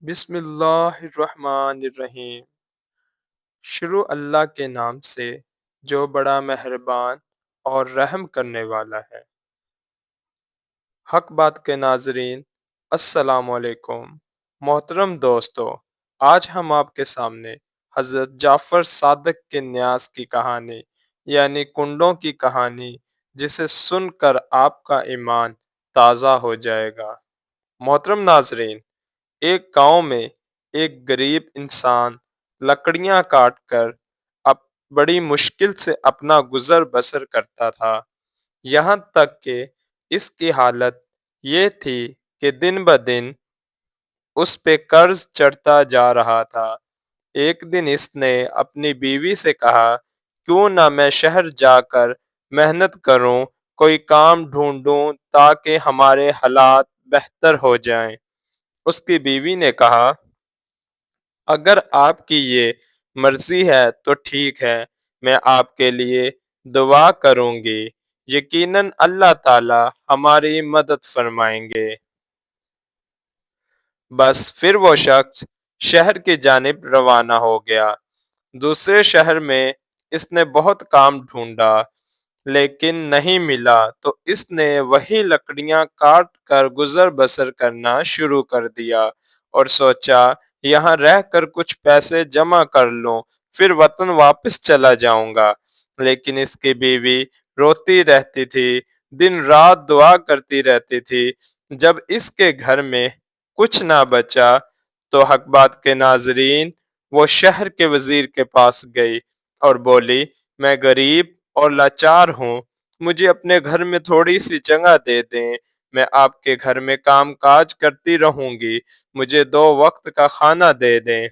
بسم اللہ الرحمن الرحیم۔ شروع اللہ کے نام سے جو بڑا مہربان اور رحم کرنے والا ہے۔ حق بات کے ناظرین، السلام علیکم۔ محترم دوستو، آج ہم آپ کے سامنے حضرت جعفر صادق کے نیاز کی کہانی یعنی کنڈوں کی کہانی، جسے سن کر آپ کا ایمان تازہ ہو جائے گا۔ محترم ناظرین، ایک گاؤں میں ایک غریب انسان لکڑیاں کاٹ کر اب بڑی مشکل سے اپنا گزر بسر کرتا تھا، یہاں تک کہ اس کی حالت یہ تھی کہ دن بدن اس پہ قرض چڑھتا جا رہا تھا۔ ایک دن اس نے اپنی بیوی سے کہا، کیوں نہ میں شہر جا کر محنت کروں، کوئی کام ڈھونڈوں تاکہ ہمارے حالات بہتر ہو جائیں۔ اس کی بیوی نے کہا، اگر آپ کی یہ مرضی ہے تو ٹھیک ہے، میں آپ کے لیے دعا کروں گی، یقیناً اللہ تعالی ہماری مدد فرمائیں گے۔ بس پھر وہ شخص شہر کی جانب روانہ ہو گیا۔ دوسرے شہر میں اس نے بہت کام ڈھونڈا لیکن نہیں ملا، تو اس نے وہی لکڑیاں کاٹ کر گزر بسر کرنا شروع کر دیا اور سوچا یہاں رہ کر کچھ پیسے جمع کر لوں، پھر وطن واپس چلا جاؤں گا۔ لیکن اس کی بیوی روتی رہتی تھی، دن رات دعا کرتی رہتی تھی۔ جب اس کے گھر میں کچھ نہ بچا تو حق بات کے ناظرین، وہ شہر کے وزیر کے پاس گئی اور بولی، میں غریب اور لاچار ہوں، مجھے اپنے گھر میں تھوڑی سی جگہ دے دیں، میں آپ کے گھر میں کام کاج کرتی رہوں گی، مجھے 2 وقت کا کھانا دے دیں۔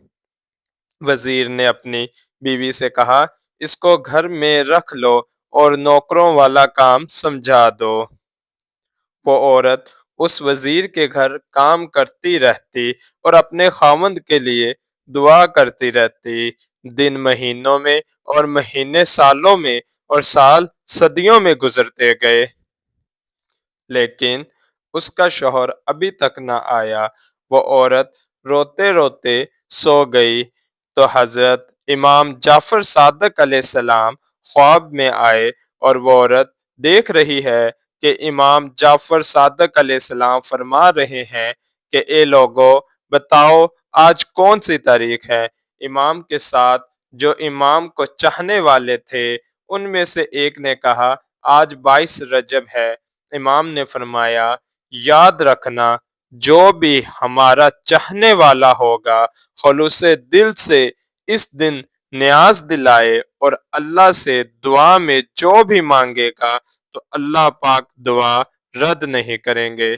وزیر نے اپنی بیوی سے کہا، اس کو گھر میں رکھ لو اور نوکروں والا کام سمجھا دو۔ وہ عورت اس وزیر کے گھر کام کرتی رہتی اور اپنے خاوند کے لیے دعا کرتی رہتی۔ دن مہینوں میں اور مہینے سالوں میں اور سال صدیوں میں گزرتے گئے، لیکن اس کا شوہر ابھی تک نہ آیا۔ وہ عورت روتے روتے سو گئی تو حضرت امام جعفر صادق علیہ السلام خواب میں آئے اور وہ عورت دیکھ رہی ہے کہ امام جعفر صادق علیہ السلام فرما رہے ہیں کہ اے لوگو، بتاؤ آج کون سی تاریخ ہے۔ امام کے ساتھ جو امام کو چاہنے والے تھے ان میں سے ایک نے کہا، آج 22 رجب ہے۔ امام نے فرمایا، یاد رکھنا، جو بھی ہمارا چاہنے والا ہوگا خلوص دل سے اس دن نیاز دلائے اور اللہ سے دعا میں جو بھی مانگے گا تو اللہ پاک دعا رد نہیں کریں گے۔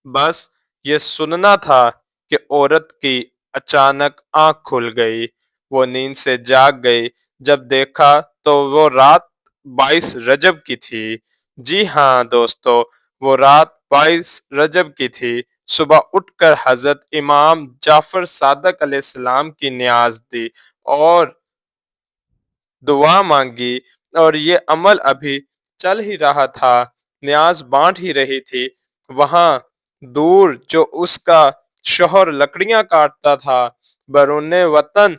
بس یہ سننا تھا کہ عورت کی اچانک آنکھ کھل گئی، وہ نیند سے جاگ گئی، جب دیکھا تو وہ رات 22 رجب کی تھی۔ جی ہاں دوستو، وہ رات 22 رجب کی تھی۔ صبح اٹھ کر حضرت امام جعفر صادق علیہ السلام کی نیاز دی اور دعا مانگی، اور یہ عمل ابھی چل ہی رہا تھا، نیاز بانٹ ہی رہی تھی۔ وہاں دور جو اس کا شوہر لکڑیاں کاٹتا تھا بیرون وطن،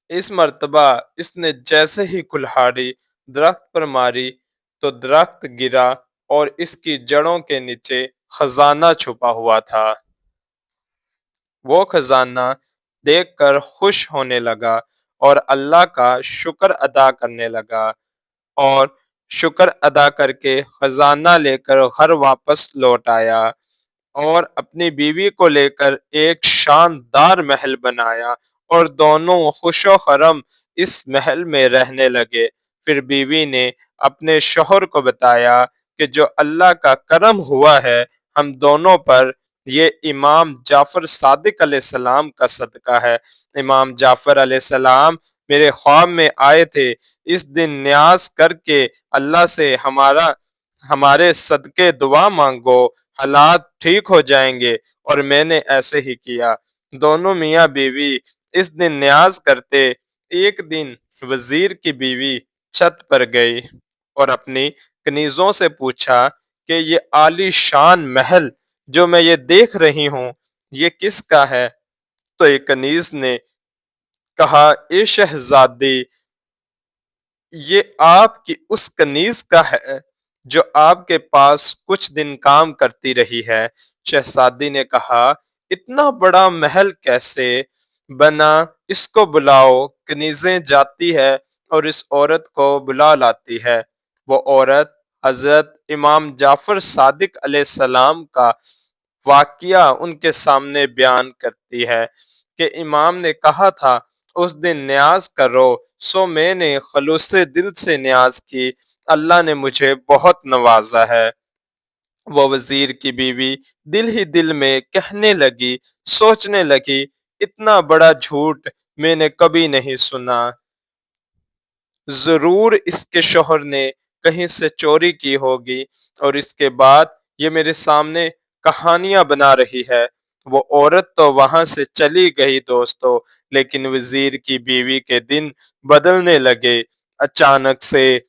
اس مرتبہ اس نے جیسے ہی کلہاڑی درخت پر ماری تو درخت گرا اور اس کی جڑوں کے نیچے خزانہ چھپا ہوا تھا۔ وہ خزانہ دیکھ کر خوش ہونے لگا اور اللہ کا شکر ادا کرنے لگا، اور شکر ادا کر کے خزانہ لے کر گھر واپس لوٹ آیا اور اپنی بیوی کو لے کر ایک شاندار محل بنایا اور دونوں خوش و خرم اس محل میں رہنے لگے۔ پھر بیوی نے اپنے شوہر کو بتایا کہ جو اللہ کا کرم ہوا ہے ہم دونوں پر، یہ امام جعفر صادق علیہ السلام کا صدقہ ہے۔ امام جعفر علیہ السلام میرے خواب میں آئے تھے، اس دن نیاز کر کے اللہ سے ہمارے صدقے دعا مانگو، حالات ٹھیک ہو جائیں گے، اور میں نے ایسے ہی کیا۔ دونوں میاں بیوی اس دن نیاز کرتے۔ ایک دن وزیر کی بیوی چھت پر گئی اور اپنی کنیزوں سے پوچھا کہ یہ عالی شان محل جو میں یہ دیکھ رہی ہوں، یہ کس کا ہے؟ تو ایک کنیز نے کہا، اے شہزادی، یہ آپ کی اس کنیز کا ہے جو آپ کے پاس کچھ دن کام کرتی رہی ہے۔ شہزادی نے کہا، اتنا بڑا محل کیسے بنا؟ اس کو بلاؤ۔ کنیزیں جاتی ہے اور اس عورت کو بلا لاتی ہے۔ وہ عورت حضرت امام جعفر صادق علیہ السلام کا واقعہ ان کے سامنے بیان کرتی ہے کہ امام نے کہا تھا، اس دن نیاز کرو، سو میں نے خلوص دل سے نیاز کی، اللہ نے مجھے بہت نوازا ہے۔ وہ وزیر کی بیوی دل ہی دل میں کہنے لگی، سوچنے لگی، اتنا بڑا جھوٹ میں نے کبھی نہیں سنا، ضرور اس کے شوہر نے کہیں سے چوری کی ہوگی اور اس کے بعد یہ میرے سامنے کہانیاں بنا رہی ہے۔ وہ عورت تو وہاں سے چلی گئی دوستو، لیکن وزیر کی بیوی کے دن بدلنے لگے۔ اچانک سے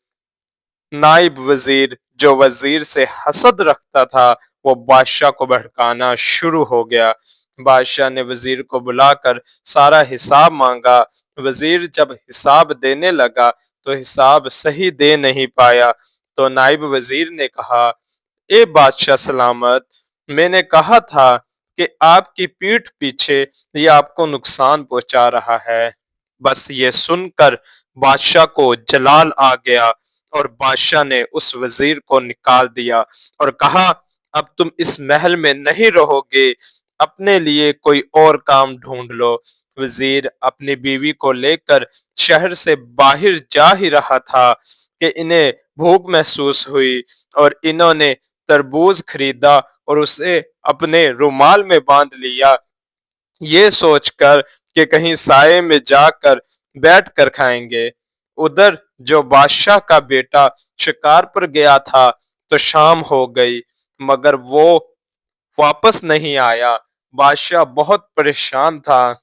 نائب وزیر جو وزیر سے حسد رکھتا تھا، وہ بادشاہ کو بھڑکانا شروع ہو گیا۔ بادشاہ نے وزیر کو بلا کر سارا حساب مانگا۔ وزیر جب حساب دینے لگا تو حساب صحیح دے نہیں پایا، تو نائب وزیر نے کہا، اے بادشاہ سلامت، میں نے کہا تھا کہ آپ کی پیٹھ پیچھے یہ آپ کو نقصان پہنچا رہا ہے۔ بس یہ سن کر بادشاہ کو جلال آ گیا اور بادشاہ نے اس وزیر کو نکال دیا اور کہا، اب تم اس محل میں نہیں رہو گے، اپنے لیے کوئی اور کام ڈھونڈ لو۔ وزیر اپنی بیوی کو لے کر شہر سے باہر جا ہی رہا تھا کہ انہیں بھوک محسوس ہوئی اور انہوں نے تربوز خریدا اور اسے اپنے رومال میں باندھ لیا، یہ سوچ کر کہ کہیں سائے میں جا کر بیٹھ کر کھائیں گے۔ ادھر جو بادشاہ کا بیٹا شکار پر گیا تھا تو شام ہو گئی مگر وہ واپس نہیں آیا۔ بادشاہ بہت پریشان تھا۔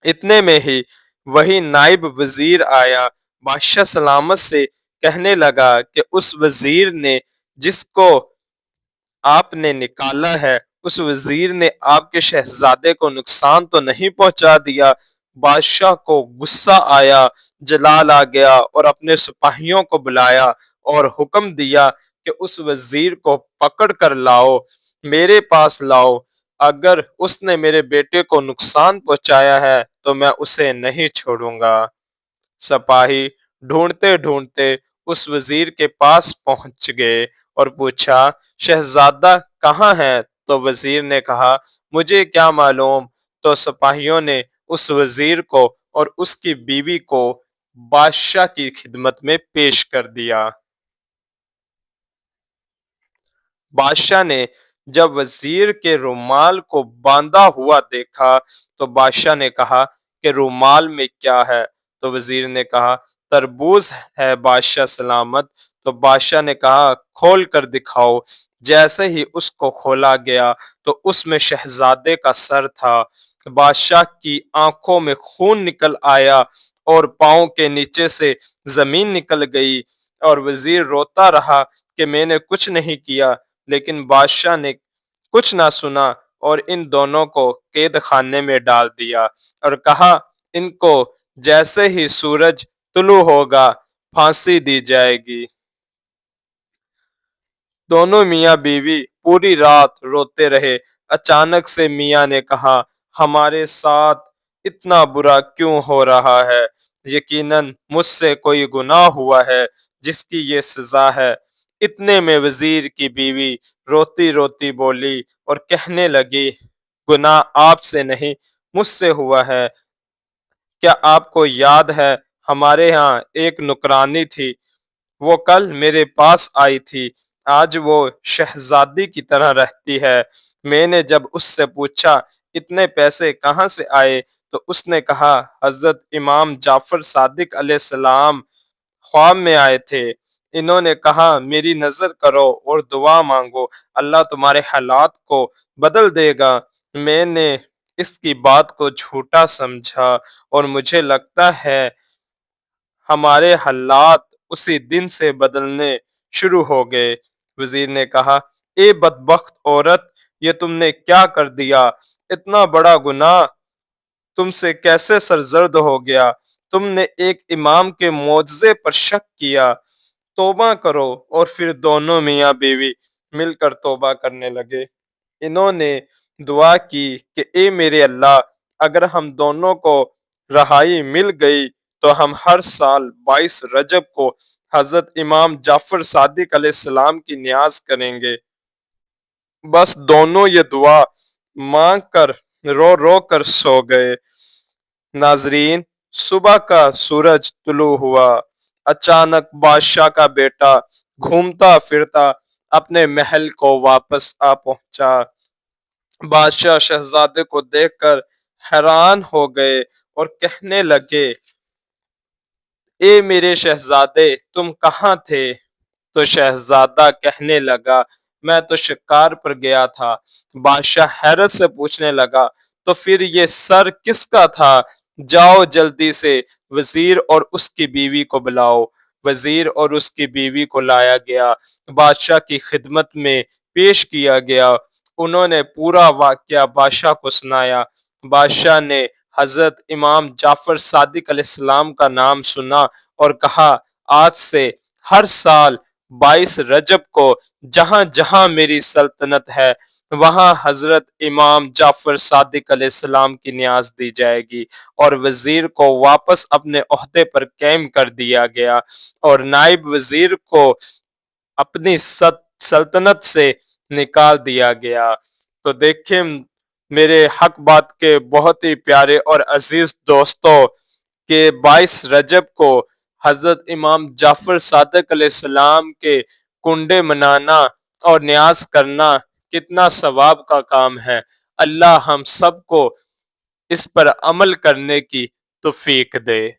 اتنے میں ہی وہی نائب وزیر آیا۔ بادشاہ سلامت سے کہنے لگا کہ اس وزیر نے جس کو آپ نے نکالا ہے، اس وزیر نے آپ کے شہزادے کو نقصان تو نہیں پہنچا دیا؟ بادشاہ کو غصہ آیا، جلال آ گیا اور اپنے سپاہیوں کو بلایا اور حکم دیا کہ اس وزیر کو پکڑ کر لاؤ، میرے پاس لاؤ، اگر اس نے میرے بیٹے کو نقصان پہنچایا ہے تو میں اسے نہیں چھوڑوں گا۔ سپاہی ڈھونڈتے ڈھونڈتے اس وزیر کے پاس پہنچ گئے اور پوچھا، شہزادہ کہاں ہے؟ تو وزیر نے کہا، مجھے کیا معلوم۔ تو سپاہیوں نے اس وزیر کو اور اس کی بیوی کو بادشاہ کی خدمت میں پیش کر دیا۔ بادشاہ نے جب وزیر کے رومال کو باندھا ہوا دیکھا تو بادشاہ نے کہا کہ رومال میں کیا ہے؟ تو وزیر نے کہا، تربوز ہے بادشاہ سلامت۔ تو بادشاہ نے کہا، کھول کر دکھاؤ۔ جیسے ہی اس کو کھولا گیا تو اس میں شہزادے کا سر تھا۔ بادشاہ کی آنکھوں میں خون نکل آیا اور پاؤں کے نیچے سے زمین نکل گئی اور وزیر روتا رہا کہ میں نے کچھ نہیں کیا، لیکن بادشاہ نے کچھ نہ سنا اور ان دونوں کو قید خانے میں ڈال دیا اور کہا، ان کو جیسے ہی سورج طلوع ہوگا پھانسی دی جائے گی۔ دونوں میاں بیوی پوری رات روتے رہے۔ اچانک سے میاں نے کہا، ہمارے ساتھ اتنا برا کیوں ہو رہا ہے؟ یقیناً مجھ سے کوئی گناہ ہوا ہے جس کی یہ سزا ہے۔ اتنے میں وزیر کی بیوی روتی روتی بولی اور کہنے لگی، گناہ آپ سے نہیں مجھ سے ہوا ہے۔ کیا آپ کو یاد ہے ہمارے ہاں ایک نوکرانی تھی، وہ کل میرے پاس آئی تھی، آج وہ شہزادی کی طرح رہتی ہے۔ میں نے جب اس سے پوچھا اتنے پیسے کہاں سے آئے تو اس نے کہا، حضرت امام جعفر صادق علیہ السلام خواب میں آئے تھے، انہوں نے کہا میری نظر کرو اور دعا مانگو، اللہ تمہارے حالات کو بدل دے گا۔ میں نے اس کی بات کو جھوٹا سمجھا اور مجھے لگتا ہے ہمارے حالات اسی دن سے بدلنے شروع ہو گئے۔ وزیر نے کہا، اے بدبخت عورت، یہ تم نے کیا کر دیا؟ اتنا بڑا گناہ تم سے کیسے سرزد ہو گیا؟ تم نے ایک امام کے معجزے پر شک کیا۔ توبہ کرو۔ اور پھر دونوں میاں بیوی مل کر توبہ کرنے لگے۔ انہوں نے دعا کی کہ اے میرے اللہ، اگر ہم دونوں کو رہائی مل گئی تو ہم ہر سال 22 رجب کو حضرت امام جعفر صادق علیہ السلام کی نیاز کریں گے۔ بس دونوں یہ دعا مانگ کر رو رو کر سو گئے۔ ناظرین، صبح کا سورج طلوع ہوا۔ اچانک بادشاہ کا بیٹا گھومتا پھرتا اپنے محل کو واپس آ پہنچا۔ بادشاہ شہزادے کو دیکھ کر حیران ہو گئے اور کہنے لگے، اے میرے شہزادے، تم کہاں تھے؟ تو شہزادہ کہنے لگا، میں تو شکار پر گیا تھا۔ بادشاہ حیرت سے پوچھنے لگا، تو پھر یہ سر کس کا تھا؟ جاؤ جلدی سے وزیر اور اس کی بیوی کو بلاؤ۔ وزیر اور اس کی بیوی کو لایا گیا، بادشاہ کی خدمت میں پیش کیا گیا۔ انہوں نے پورا واقعہ بادشاہ کو سنایا۔ بادشاہ نے حضرت امام جعفر صادق علیہ السلام کا نام سنا اور کہا، آج سے ہر سال 22 رجب کو جہاں جہاں میری سلطنت ہے وہاں حضرت امام جعفر صادق علیہ السلام کی نیاز دی جائے گی۔ اور وزیر کو واپس اپنے عہدے پر قائم کر دیا گیا اور نائب وزیر کو اپنی سلطنت سے نکال دیا گیا۔ تو دیکھیں میرے حق بات کے بہت ہی پیارے اور عزیز دوستوں کہ 22 رجب کو حضرت امام جعفر صادق علیہ السلام کے کنڈے منانا اور نیاز کرنا کتنا ثواب کا کام ہے۔ اللہ ہم سب کو اس پر عمل کرنے کی توفیق دے۔